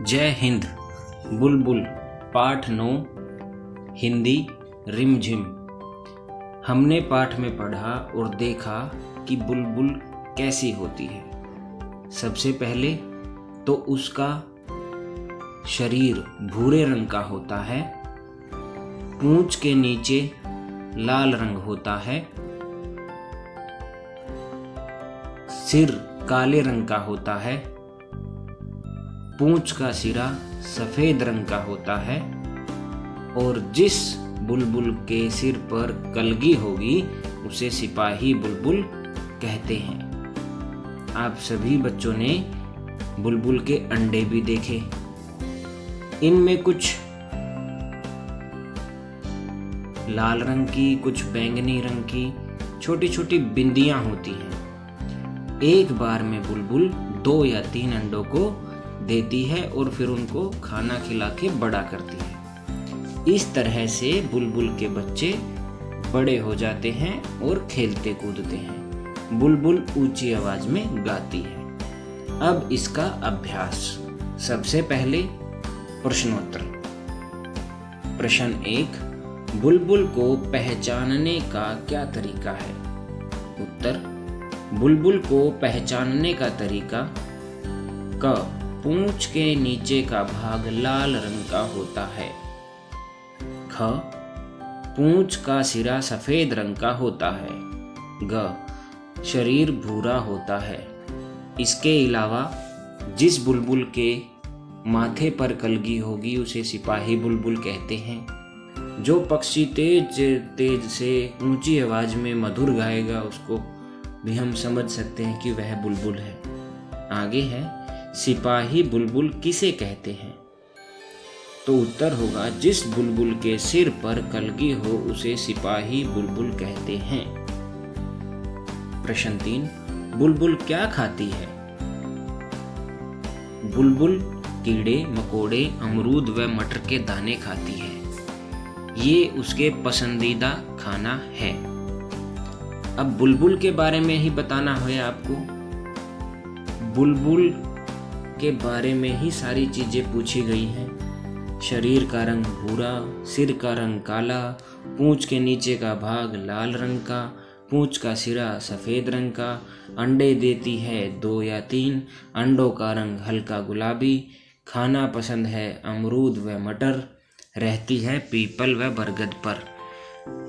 जय हिंद। बुलबुल पाठ 9 हिंदी रिमझिम। हमने पाठ में पढ़ा और देखा कि बुलबुल कैसी होती है। सबसे पहले तो उसका शरीर भूरे रंग का होता है, पूंछ के नीचे लाल रंग होता है, सिर काले रंग का होता है, पूंछ का सिरा सफेद रंग का होता है और जिस बुलबुल के सिर पर कलगी होगी उसे सिपाही बुलबुल कहते हैं। आप सभी बच्चों ने बुलबुल के अंडे भी देखे। इनमें कुछ लाल रंग की, कुछ बैंगनी रंग की छोटी छोटी बिंदियां होती हैं। एक बार में बुलबुल 2 या 3 अंडों को देती है और फिर उनको खाना खिला के बड़ा करती है। इस तरह से बुलबुल के बच्चे बड़े हो जाते हैं और खेलते कूदते हैं। बुलबुल ऊंची आवाज में गाती है। अब इसका अभ्यास। सबसे पहले प्रश्नोत्तर। प्रश्न 1, बुलबुल को पहचानने का क्या तरीका है? उत्तर, बुलबुल को पहचानने का तरीका। क, पूंछ के नीचे का भाग लाल रंग का होता है। ख, पूंछ का सिरा सफेद रंग का होता है। ग, शरीर भूरा होता है। इसके अलावा जिस बुलबुल के माथे पर कलगी होगी उसे सिपाही बुलबुल कहते हैं। जो पक्षी तेज तेज से ऊंची आवाज में मधुर गाएगा उसको भी हम समझ सकते हैं कि वह बुलबुल है। आगे है, सिपाही बुलबुल किसे कहते हैं? तो उत्तर होगा, जिस बुलबुल के सिर पर कलगी हो उसे सिपाही बुलबुल कहते हैं। प्रश्न 3, बुलबुल क्या खाती है? बुलबुल कीड़े मकोड़े, अमरूद व मटर के दाने खाती है। ये उसके पसंदीदा खाना है। अब बुलबुल के बारे में ही बताना है आपको। बुलबुल के बारे में ही सारी चीजें पूछी गई हैं। शरीर का रंग भूरा, सिर का रंग काला, पूंछ के नीचे का भाग लाल रंग का, पूंछ का सिरा सफेद रंग का, अंडे देती है 2 या 3, अंडों का रंग हल्का गुलाबी, खाना पसंद है अमरूद व मटर, रहती है पीपल व बरगद पर।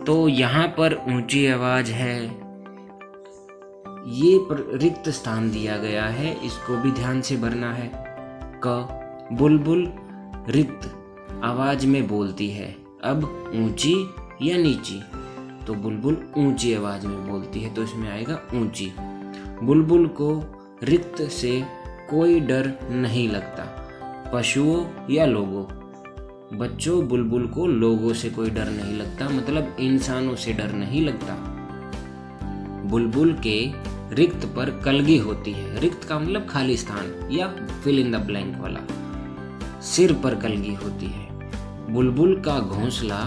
तो यहाँ पर ऊंची आवाज है, ये रिक्त स्थान दिया गया है, इसको भी ध्यान से भरना है। क, बुलबुल रिक्त आवाज में बोलती है। अब ऊंची या नीची? तो बुलबुल ऊंची आवाज में बोलती है तो इसमें आएगा ऊंची। बुलबुल को रिक्त से कोई डर नहीं लगता। पशुओं या लोगों? बच्चों, बुलबुल को लोगों से कोई डर नहीं लगता, मतलब इंसानों से डर नहीं लगता। बुलबुल के रिक्त पर कलगी होती है। रिक्त का मतलब खाली स्थान या फिल इन द ब्लैंक वाला। सिर पर कलगी होती है। बुलबुल का घोंसला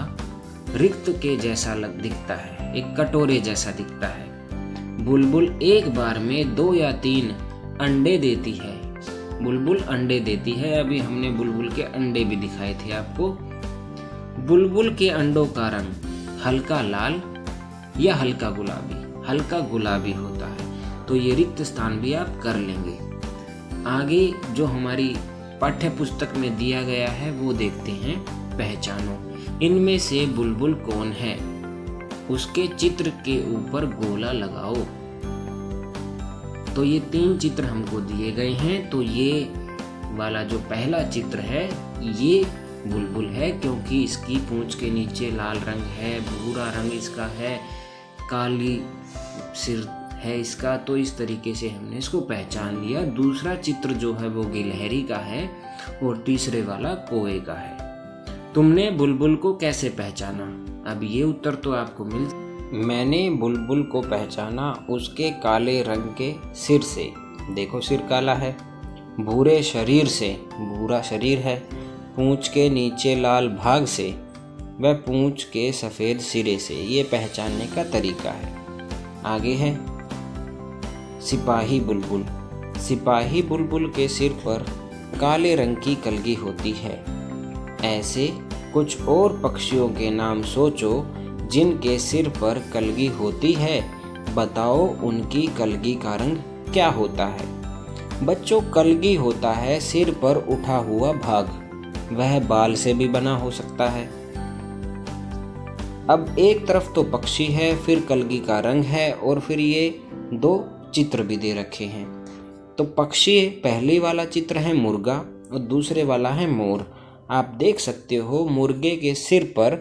रिक्त के जैसा दिखता है, एक कटोरे जैसा दिखता है। बुलबुल एक बार में 2 या 3 अंडे देती है। बुलबुल अंडे देती है। अभी हमने बुलबुल के अंडे भी दिखाए थे आपको। बुलबुल के अंडों का रंग हल्का लाल या हल्का गुलाबी? हल्का गुलाबी होता है। तो ये रिक्त स्थान भी आप कर लेंगे। आगे जो हमारी पाठ्य पुस्तक में दिया गया है वो देखते हैं। पहचानो, इनमें से बुलबुल कौन है? उसके चित्र के ऊपर गोला लगाओ। तो ये 3 चित्र हमको दिए गए हैं। तो ये वाला जो पहला चित्र है ये बुलबुल है, क्योंकि इसकी पूंछ के नीचे लाल रंग है, भूरा रंग इसका है, काली सिर है इसका। तो इस तरीके से हमने इसको पहचान लिया। दूसरा चित्र जो है वो गिलहरी का है और तीसरे वाला कौवे का है। तुमने बुलबुल को कैसे पहचाना? अब ये उत्तर तो आपको मैंने बुलबुल को पहचाना उसके काले रंग के सिर से। देखो सिर काला है। भूरे शरीर से, भूरा शरीर है। पूंछ के नीचे लाल भाग से व पूंछ के सफेद सिरे से। ये पहचानने का तरीका है। आगे है सिपाही बुलबुल। सिपाही बुलबुल के सिर पर काले रंग की कलगी होती है। ऐसे कुछ और पक्षियों के नाम सोचो जिनके सिर पर कलगी होती है। बताओ उनकी कलगी का रंग क्या होता है? बच्चों, कलगी होता है सिर पर उठा हुआ भाग। वह बाल से भी बना हो सकता है। अब एक तरफ तो पक्षी है, फिर कलगी का रंग है और फिर ये दो चित्र भी दे रखे हैं। तो पक्षी पहले वाला चित्र है मुर्गा और दूसरे वाला है मोर। आप देख सकते हो मुर्गे के सिर पर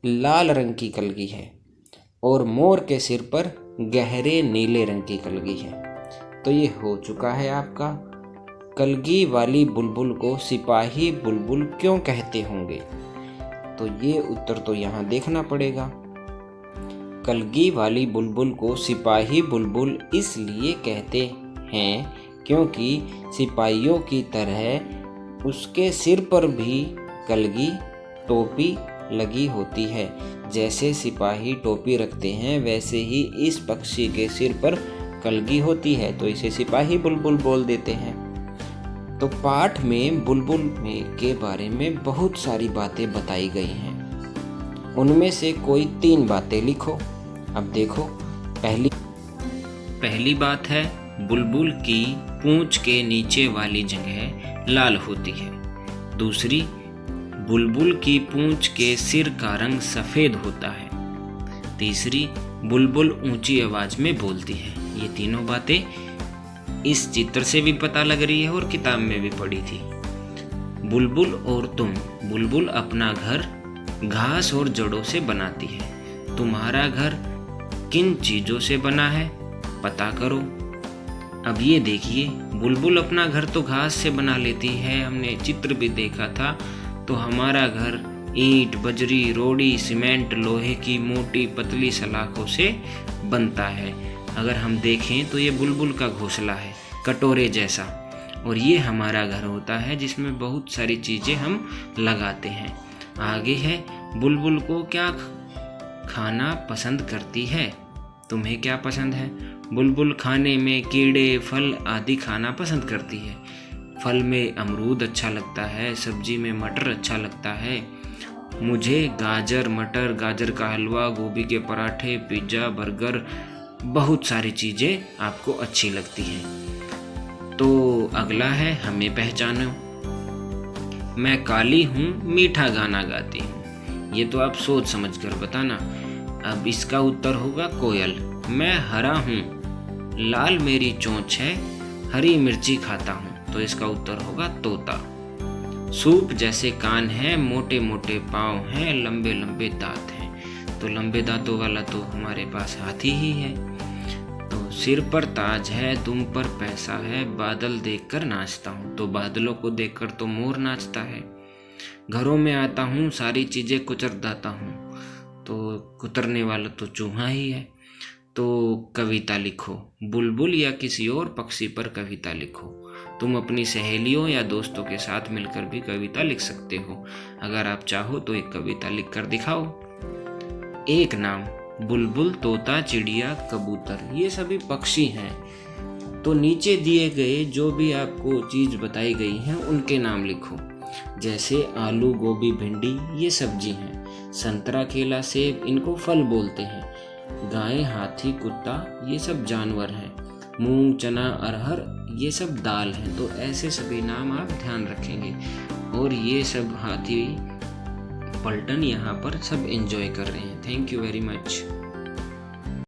लाल रंग की कलगी है और मोर के सिर पर गहरे नीले रंग की कलगी है। तो ये हो चुका है आपका। कलगी वाली बुलबुल को सिपाही बुलबुल क्यों कहते होंगे? तो ये उत्तर तो यहाँ देखना पड़ेगा। कलगी वाली बुलबुल को सिपाही बुलबुल इसलिए कहते हैं क्योंकि सिपाहियों की तरह उसके सिर पर भी कलगी टोपी लगी होती है। जैसे सिपाही टोपी रखते हैं वैसे ही इस पक्षी के सिर पर कलगी होती है, तो इसे सिपाही बुलबुल बोल देते हैं। तो पाठ में बुलबुल के बारे में बहुत सारी बातें बताई गई हैं। उनमें से कोई 3 बातें लिखो। अब देखो, पहली बात है बुलबुल की पूंछ के नीचे वाली जगह लाल होती है। दूसरी, बुलबुल की पूंछ के सिर का रंग सफ़ेद होता है। तीसरी, बुलबुल ऊंची आवाज में बोलती है। ये तीनों बातें इस चित्र से भी पता लग रही है और किताब में भी पढ़ी थी। बुलबुल और तुम। बुलबुल अपना घर घास और जड़ों से बनाती है। तुम्हारा घर किन चीज़ों से बना है? पता करो। अब ये देखिए, बुलबुल अपना घर तो घास से बना लेती है, हमने चित्र भी देखा था। तो हमारा घर ईंट, बजरी, रोड़ी, सीमेंट, लोहे की मोटी पतली सलाखों से बनता है। अगर हम देखें तो ये बुलबुल का घोंसला है, कटोरे जैसा, और ये हमारा घर होता है जिसमें बहुत सारी चीज़ें हम लगाते हैं। आगे है, बुलबुल को क्या खाना पसंद करती है? तुम्हें क्या पसंद है? बुलबुल खाने में कीड़े, फल आदि खाना पसंद करती है। फल में अमरूद अच्छा लगता है, सब्जी में मटर अच्छा लगता है। मुझे गाजर, मटर, गाजर का हलवा, गोभी के पराठे, पिज्ज़ा, बर्गर, बहुत सारी चीज़ें आपको अच्छी लगती हैं। तो अगला है, हमें पहचानो। मैं काली हूँ, मीठा गाना गाती हूँ। ये तो आप सोच समझ कर बताना। अब इसका उत्तर होगा कोयल। मैं हरा हूँ, लाल मेरी चोंच है, हरी मिर्ची खाता हूँ। तो इसका उत्तर होगा तोता। सूप जैसे कान हैं, मोटे मोटे पाँव हैं, लंबे लंबे दांत हैं। तो लंबे दांतों वाला तो हमारे पास हाथी ही है। तो सिर पर ताज है, दुम पर पैसा है, बादल देखकर नाचता हूँ। तो बादलों को देखकर तो मोर नाचता है। घरों में आता हूँ, सारी चीज़ें कुचर देता हूँ। तो कुतरने वाला तो चूहा ही है। तो कविता लिखो। बुलबुल या किसी और पक्षी पर कविता लिखो। तुम अपनी सहेलियों या दोस्तों के साथ मिलकर भी कविता लिख सकते हो। अगर आप चाहो तो एक कविता लिखकर दिखाओ। एक नाम, बुलबुल, तोता, चिड़िया, कबूतर, ये सभी पक्षी हैं। तो नीचे दिए गए जो भी आपको चीज़ बताई गई हैं उनके नाम लिखो। जैसे आलू, गोभी, भिंडी ये सब्जी हैं। संतरा, केला, सेब इनको फल बोलते हैं। गाय, हाथी, कुत्ता ये सब जानवर हैं। मूंग, चना, अरहर ये सब दाल हैं। तो ऐसे सभी नाम आप ध्यान रखेंगे। और ये सब हाथी पलटन यहाँ पर सब एंजॉय कर रहे हैं। Thank you very much.